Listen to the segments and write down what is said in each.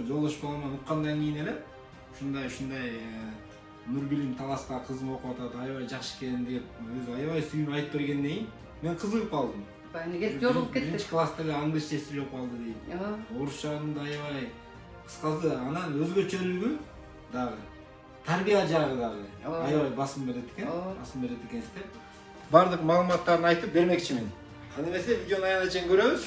Жолдош баламан уккандан кийин эле ушундай Нурбилим Таласка кызым окуп атат, аябай жакшы экен деп өзү аябай сүйүнүп айтып бергенден кийин мен кызыгып калдым. Неге жолугуп кетти? Биринчи класста эле англисче сүйлөп калды дейт. Орусчаны да аябай кыскасы, анан өзгөчөлүгү дагы тарбия жагы дагы аябай басым берет экенсиз. Бардык маалыматтарын айтып бермекчимин. Аны эмесе видеону аягына чейин көрөбүз.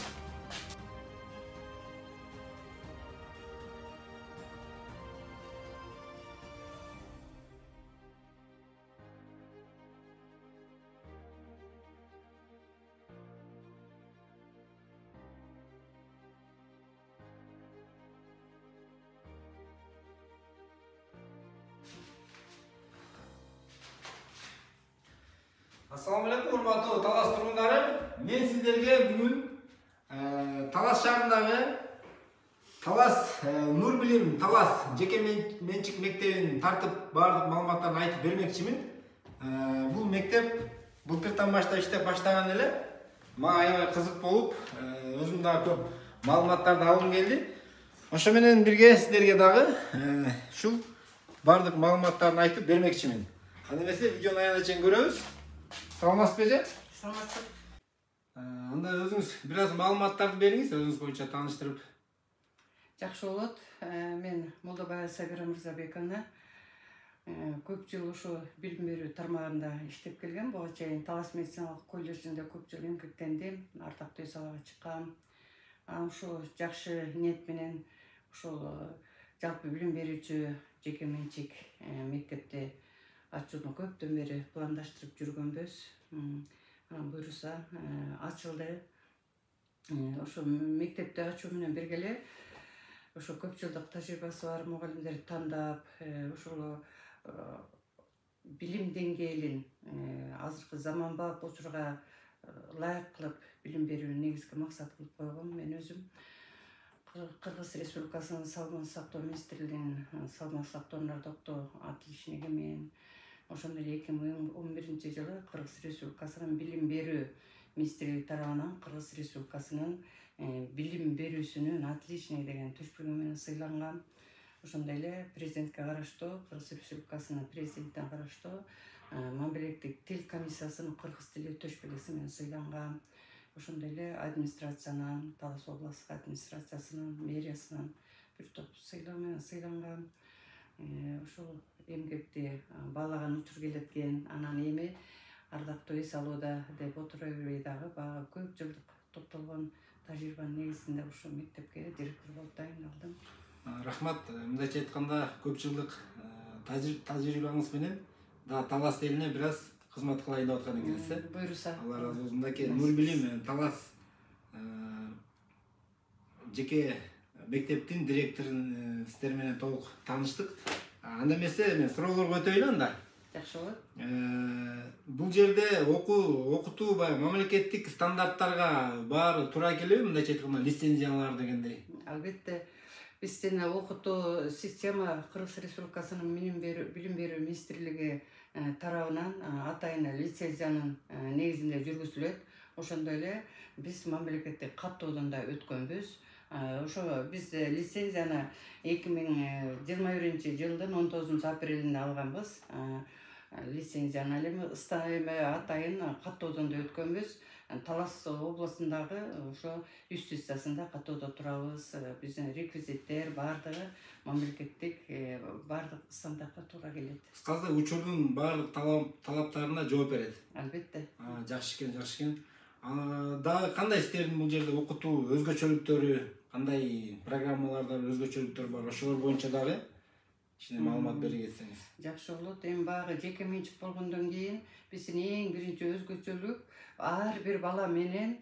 Assalamu alaikum, урматтуу Талас тургундары. Мен сиздерге бүгүн Талас шаарындагы Талас Нурбилим Талас жеке менчик мектебин тартып бардык маалыматтарын айтып бермекчимин. Бул мектеп былтыртан баштап иштеп баштаган эле. Мага аябай кызык болуп, өзүм дагы көп маалыматтарды алгым келди. Ошо менен бирге сиздерге дагы ушул бардык маалыматтарын айтып бермекчимин. Аны эмесе видеону аягына чейин көрөбүз. Саламатсызбы эже? Саламатсыз. Анда өзүңүз бир аз маалыматтарды бериңиз, өзүңүз боюнча тааныштырып. Жакшы болот. Мен Молдобаева Сабира Мырзабековна көп жыл ушу билим берүү тармагында иштеп келгем. Буга чейин Талас медициналык колледжинде көп жыл эмгектендим, ардактуу салага чыккам. Ушу жакшы ниет менен ушул жалпы билим берүүчү жеке менчик мектепти ачууну көптөн бери пландаштырып жүргөнбүз. Анан буюрса ачылды. Ошо мектепти ачуу менен бирге эле ошо көп жылдык тажрыйбасы бар мугалимдерди тандап, ошол билим деңгээлин азыркы заманбап учурга ылайык кылып билим берүүнү негизги максат кылып койгом. Мен өзүм Кыргыз Республикасынын Саламат сактоо министрлигинин саламат сактоонун доктор отличниги мен ошондой эле 2011 жылы Кыргыз Республикасынын билим берүү министрлиги тарабынан Кыргыз Республикасынын билим берүүсүнүн отличниги деген төшпөлгө менен сыйланган. Ошондой эле президентке караштуу, Кыргыз Республикасынын президентине караштуу мамлекеттик тил комиссиясынын кыргыз тили төшпөлгөсү менен сыйланган. Ошондой эле администрациянын, Талас областтык администрациясынын, мэриясынын бир топ сыйлоо менен сыйланган. Ошол эмгекти баалаган учур келеткен. Анан эми ардактуу эс алууда деп отура бербей дагы баягы көп жылдык топтолгон тажрыйбанын негизинде ушул мектепке директор болуп дайындалдым. Рахмат. Мындайча айтканда көп жылдык тажрыйбаңыз менен да Талас элине бир аз кызмат кылайын деп аткан экенсиз. Буюрса. Алла разы болсун. Мынакей Нурбилим Талас жеке мектептин директорун сиздер менен толук тааныштык. Анда эмесе мен суроолорго өтөйүн анда. Жакшы болот. Бул жерде окутуу баягы мамлекеттик стандарттарга баары туура келеби? Мындайча айтканда лицензиялар дегендей. Албетте биздин окутуу система Кыргыз Республикасынын билим берүү министрлиги тарабынан атайын лицензиянын негизинде жүргүзүлөт. Ошондой эле биз мамлекеттик каттоодон да өткөнбүз. Ошо биз лицензияны 2021 жылдын 19 апрелинде алганбыз. Лицензияны эми атайын каттоодон да өткөнбүз. Талас областындагы ошо юстициясында каттоодо турабыз. Биздин реквизиттер бардыгы мамлекеттик бардык стандартка туура келет. Кыскасы учурдун бардык талаптарына жооп берет. Албетте. Жакшы экен. Дагы кандай сиздердин бул жерде окутуу өзгөчөлүктөрү, кандай программаларда өзгөчөлүктөр бар? Ошолор боюнча дагы кичине маалымат бере кетсеңиз. Жакшы болот. Эми баягы жеке менчик болгондон кийин биздин эң биринчи өзгөчөлүк ар бир бала менен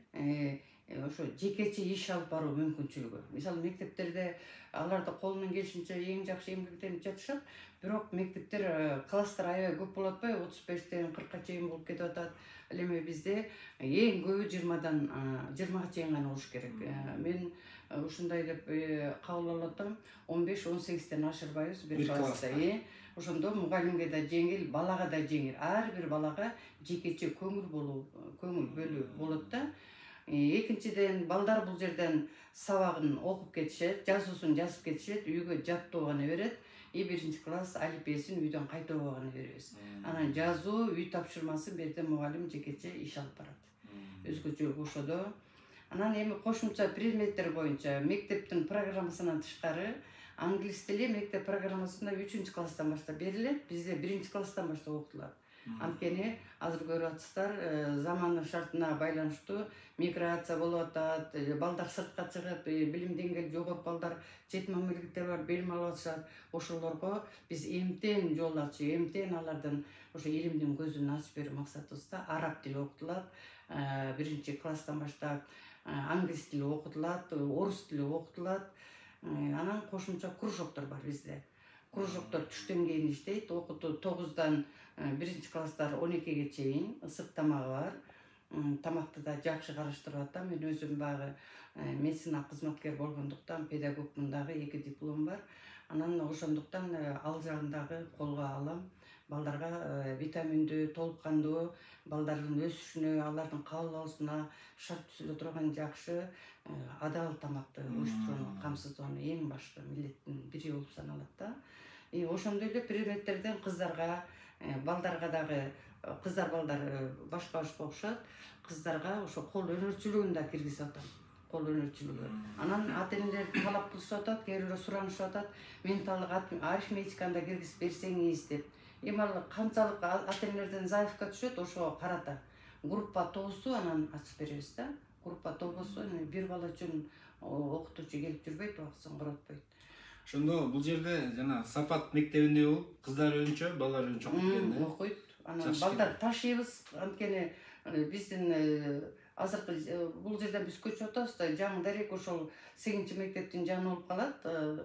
ошо жекече иш алып баруу мүмкүнчүлүгү. Мисалы мектептерде аларды колунан келишинче эң жакшы эмгектенип жатышат, бирок мектептер класстар аябай көп болуп атпайбы? 35-тен 40-ка чейин болуп кетип атат. Ал эми бизде эң көбү 20-га чейин гана болуш керек. Мен ушундай деп кабыл алып атам. 15-18-тен ашырбайбыз бир класста. Ошондо мугалимге да жеңил, балага да жеңил. Ар бир балага жекече көңүл бөлүү болот да. Экинчиден балдар бул жерден сабагын окуп кетишет, жазуусун жазып кетишет, үйгө жаттоо гана берет. Биринчи класс алифбесин үйдөн кайтаруу гана беребиз. Анан жазуу, үй тапшырмасын берде мугалим жекече иш алып барат. Өзгөчө ошодо. Анан эми кошумча предметтер боюнча мектептин программасынан тышкары англис тили мектеп программасында 3-класстан баштап берилет. Бизде 1-класстан баштап окутулат. Анткени азыр көрүп атсыздар, замандын шартына байланыштуу миграция болуп атат, балдар сыртка чыгып, билим деңгээли жогору балдар чет мамлекеттер бар, билим алып атышат. Ошолорго биз эмтен жол ачып, эмтен алардын ошо илимдин көзүн ачып берүү максатыбызда араб тили окутулат. 1-класстан баштап англис тили окутулат, орус тили окутулат. Анан кошумча кружоктор бар бизде. Кружоктор түштөн кийин иштейт. Окутуу 9-дан 1-класстар 12-ге чейин ысык тамагы бар. Тамакты да жакшы караштырып атам. Мен өзүм багы медицина кызматкер болгондуктан педагогмун дагы 2 диплом бар. Анан ошондуктан ал жагын дагы колго алам. Балдарга витаминдүү, толук кандуу, балдардын өсүшүнө, алардын кабыл алуусуна шарт түзүлө турган жакшы адал тамакты уюштурууну камсыздоону эң башкы милдеттин бири болуп саналат да. Ошондой эле предметтерден кыздарга, балдарга дагы кыздар балдар башка окшот. Кыздарга ошо кол өнөрчүлүгүн да киргизип атам. Кол өнөрчүлүгү. Анан ата-энелер талап кылышып атат, кээ бирөө суранышып атат. Менталдык арифметиканы да киргизип берсеңиз деп. Эми ал канчалык ата-энелерден заявка түшөт, ошого карата. Группа толсу анан ачып беребиз да. Группа толбосо бир бала үчүн окутуучу келип жүрбөйт, убактысын коротпойт. Ошондо бул жерде жана Сапат мектебинде болуп, кыздар өзүнчө, балдар өзүнчө окуп келди. Окуйт. Анан балдар ташыйбыз, анткени биздин азыркы бул жерден биз көчүп атабыз да, жаңы дарек ошол 8 мектептин жаңы болуп калат.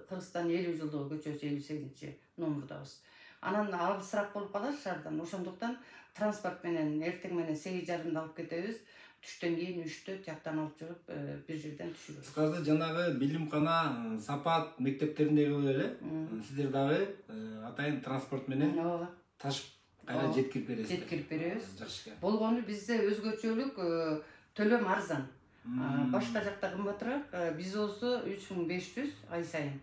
Кыргызстан 50 жылдыгы көчөсү 58 номурдабыз. Анан алысыраак болуп калат шаардан. Ошондуктан транспорт менен эртең менен 8:30 алып кетебиз. Түштөн кийин 3-тө жактан алып чыгып, бир жерден түшүрөбүз. Кызды жанагы билимкана, Сапат мектептериндеги эле сиздер дагы атайын транспорт менен ташып кайра жеткирип бересиздер. Жеткирип беребиз. Жакшы экен. Болгону бизде өзгөчөлүк төлөм арзан. Башка жакта кымбатыраак, биз болсо 3500 ай сайын.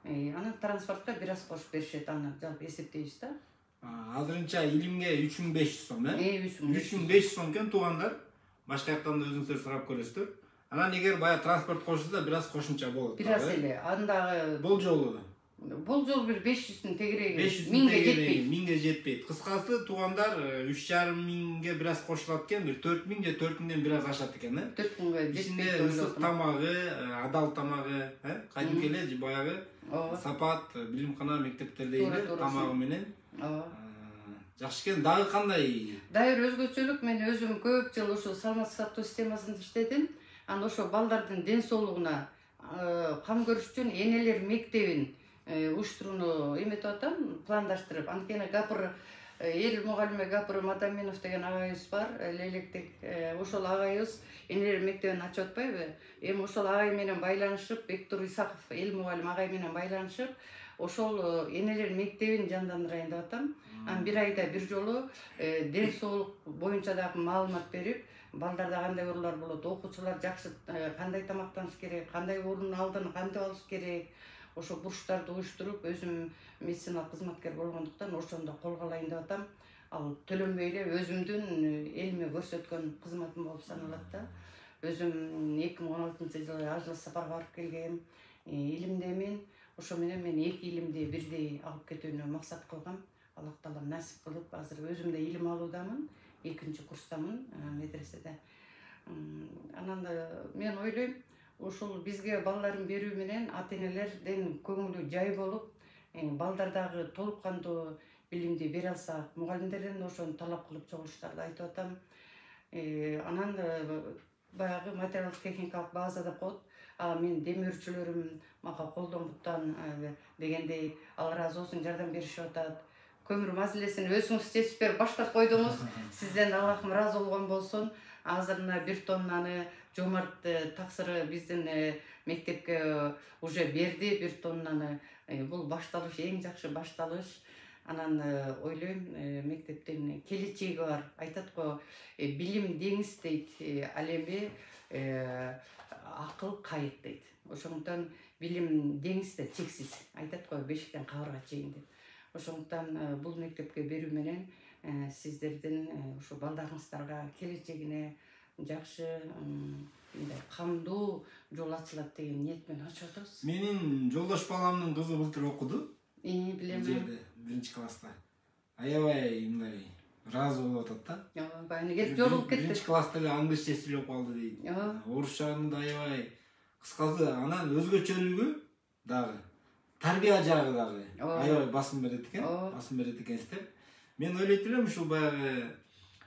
Анан транспортко бир аз кошуп беришет, аны жалпы эсептейбиз да. Азырынча илимге 3500 сом, 3500 сом экен туугандар. Башка жактан да өзүңүздөр сурап көрөсүздөр. Анан эгер бая транспорт кошулса, бир аз кошумча болот. Бир аз эле. Андагы бул жолу бир 500-тün тегереги 1000ге жетпейт. Кыскасы туугандар 3500 бир аз кошулат экен, бир 4000 же 4000ден бир аз ашат экен, 4000га жетпейт. Ысык тамагы, адал тамагы, кайдымкы эле баягы Сапат билимкана мектептердеги тамагы менен. Жакшы экен. Дагы кандай? Дайыр өзгөчөлүк, мен өзүм көп жыл ошо саламаттык сактоо системасында иштедим. Анан ошо балдардын ден соолугуна кам көрүш үчүн энелер мектебин уюштурууну эметип атам, пландаштырып. Анткени Гапыр эл мугалими Гапыр Мадаминов деген агайыбыз бар, Лелектек. Ошол агайыбыз энелер мектебин ачып атпайбы? Эми ошол агай менен байланышып, Бектур Исаков эл мугалим агай менен байланышып, ошол энелер мектебин жандандырайын деп атам. Бир айда бир жолу ден соолук боюнча дагы маалымат берип, балдарда кандай оорулар болот, окуучулар жакшы кандай тамактаныш керек, кандай оорунун алдын кантип алыш керек, ошо бурчтарды уюштуруп, өзүм медициналык кызматкер болгондуктан ошондо колго алайын деп атам. Ал төлөнбөй эле өзүмдүн элиме көрсөткөн кызматым болуп саналат да. Өзүм 2016-жылы ажыл сапарга барып келгем, илимдемин. Ошо менен мен 2 илимди бирдей алып кетүүнү максат кылгам. Аллах таалам насип кылып, азыр өзүм да илим алуудамын, 2-курстамын медреседе. Анан мен ойлойм, ошол бизге балдарын берүү менен ата-энелердин көңүлү жай болуп, балдардагы толук кандуу билимди бере алсак, мугалимдерден ошону талап кылып чогулуштарды айтып атам. Анан баягы материалдык техникалык база деп коет. Мен демөөрчүлөрүм мага колдон буттан дегендей, ал ыраазы болсун, жардам беришип атат. Көмүр маселесин өзүңүз чечип берип баштап койдуңуз. Сизден Аллахым ыраазы болгон болсун. Азыр мына 1 тоннаны Жомарт таксыры биздин мектепке уже берди, 1 тоннаны. Бул башталыш, эң жакшы башталыш. Анан ойлойм, мектептин келечеги бар. Айтат го, билим деңиз дейт. Ал эми акыл кайык дейт. Ошондуктан билим деңизде чексиз. Айтат го бешиктен кабырга чейин деп. Ошондуктан бул мектепке берүү менен сиздердин ушу балдарыңыздарга келечегине жакшы мындай камдуу жол ачылат деген ниет менен ачып атабыз. Менин жолдош баламдын кызы былтыр окуду. Билем. Жерде 1-класста. Аябай мындай разы болуп атат да. Баягы кетип жолугуп кетти. 1-класста эле англисче сүйлөп калды дейт. Орусчаны да аябай. Кыскасы анан өзгөчөлүгү дагы тарбия жагы дагы аябай басым берет экенсиз. Мен ойлойт элем ушул баягы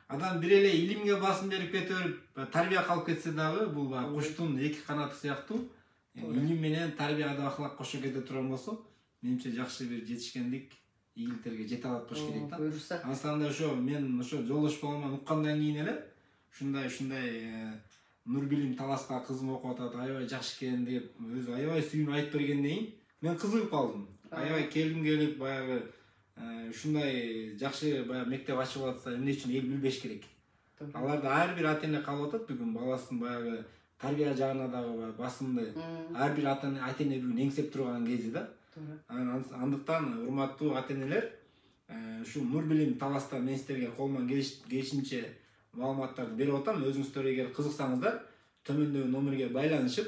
адам бир эле илимге басым берип кете берип тарбия калып кетсе дагы бул баягы куштун эки канаты сыяктуу илим менен тарбияда ахлак кошо кете турган болсо менимче жакшы бир жетишкендик ийгиликтерге жете алат болуш керек да. Буюрса. Ансанда ошо мен ошо жолдош баламдан уккандан кийин эле ушундай Нурбилим Таласка кызым окуп атат, аябай жакшы экен деп өзү аябай сүйүнүп айтып бергенден кийин мен кызыгып калдым. Аябай келгим келип баягы ушундай жакшы баягы мектеп ачып атса эмне үчүн эл билбеш керек. Аларда ар бир ата эне калып атат бүгүн баласын баягы тарбия жагына дагы басымды ар бир ата эне бүгүн эңсеп турган кези да. Андыктан урматтуу ата энелер ушу Нурбилим Таласта мен сиздерге колуман келишинче маалыматтарды берип атам. Өзүңүздөр эгер кызыксаңыздар төмөндөгү номерге байланышып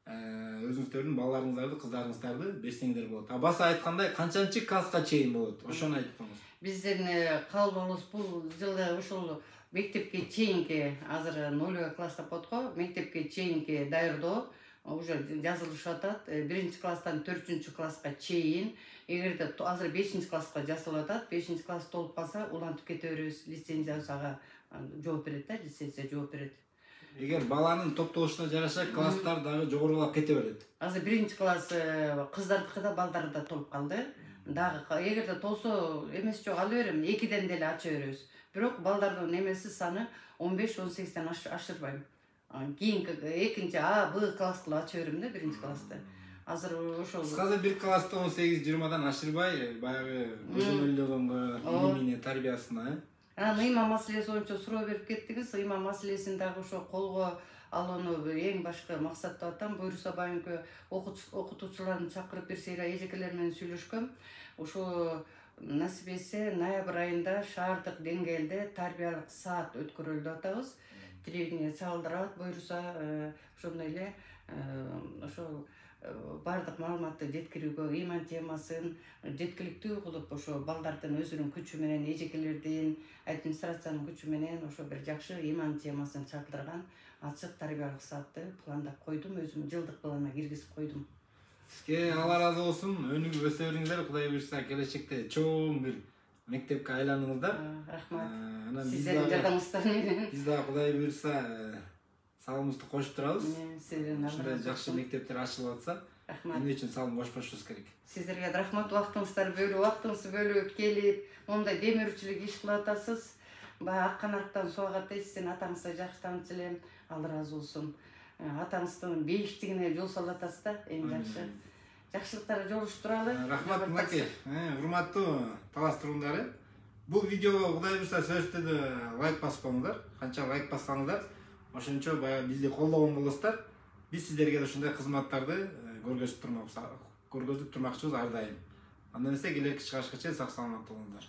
өзүңүздөрдүн балдарыңыздарды, кыздарыңыздарды берсеңиздер болот. Баса айткандай канчанчы класска чейин болот? Ошону айтып коңуз. Биздин калыбыбыз бул жылы ушул мектепке чейинки азыр 0 класс деп коет го, мектепке чейинки даярдоо уже жазылышып атат. 1-класстан 4-класска чейин. Эгерде азыр 5-класска жасалып атат, 5-класс толуп калса улантып кете беребиз. Лицензиясы ага жооп берет да, лицензия жооп берет. Эгер баланын топтолушуна жараша класстар дагы жогорулап кете берет. Азыр 1-класс кыздардыкы да балдары да толуп калды. Дагы эгерде толсо эмес жок ала берем, 2ден деле ача беребиз. Бирок балдардын эмеси саны 15-18ден ашырбайм. Кийинки экинчи А, Б класс кылып ача берем да 1-классты. Азыр ошол Кыскасы 1 класста 18-20дан ашырбай, баягы көзөмөлдөгөнгө, илимине, тарбиясына. Ыйма маселеси боюнча суроо берип кеттиңиз. Ыйма маселесин дагы ошо колго алууну эң башкы максаттап атам. Буюрса баягы окутуучуларын чакырып берсейра эжекелер менен сүйлөшкөм. Ошо насип этсе ноябрь айында шаардык деңгээлде тарбиялык саат өткөрөлүп деп атабыз. Телевидение чагылдырат, буюрса ошондой эле ошол бардык маалыматты жеткирүүгө ыйман темасын жеткиликтүү кылып ошо балдардын өзүнүн күчү менен, эжекелердин, администрациянын күчү менен ошо бир жакшы ыйман темасын чагылдырган ачык тарбиялык саатты пландап койдум, өзүм жылдык планга киргизип койдум. Сизге Алла разы болсун, өнүгүп өсө бериңиздер, Кудай буйрса келечекте чоң бир мектепке айланыңыздар. Рахмат. Сиздердин жардамыңыздар менен. Биз да Кудай буйрса салымыбызды кошуп турабыз. Ушундай жакшы мектептер ачылып атса, эмне үчүн салым кошпошубуз керек. Сиздерге рахмат, убактыңызды бөлүп келип, мондай демирүүчүлүк иш кылып атасыз. Баягы ак канаттан суага тесин атаңызды жакшы тааныш элем. Алла разы болсун. Атаңыздын бейиштигине жол салып атасыз да, эң жакшы. Жакшылыктар жолугуп туралы. Рахмат мынакей, урматтуу Талас турундары. Бул видеого Кудай буйрса сөзсүз лайк басып коюңуздар. Канча лайк бассаңыздар, ошончо баягы бизди колдогон болосуздар. Биз сиздерге да ушундай кызматтарды көргөзүп турмакчыбыз ар дайым. Андан эсе келерки чыгарышка чейин сак саламатта болуңуздар.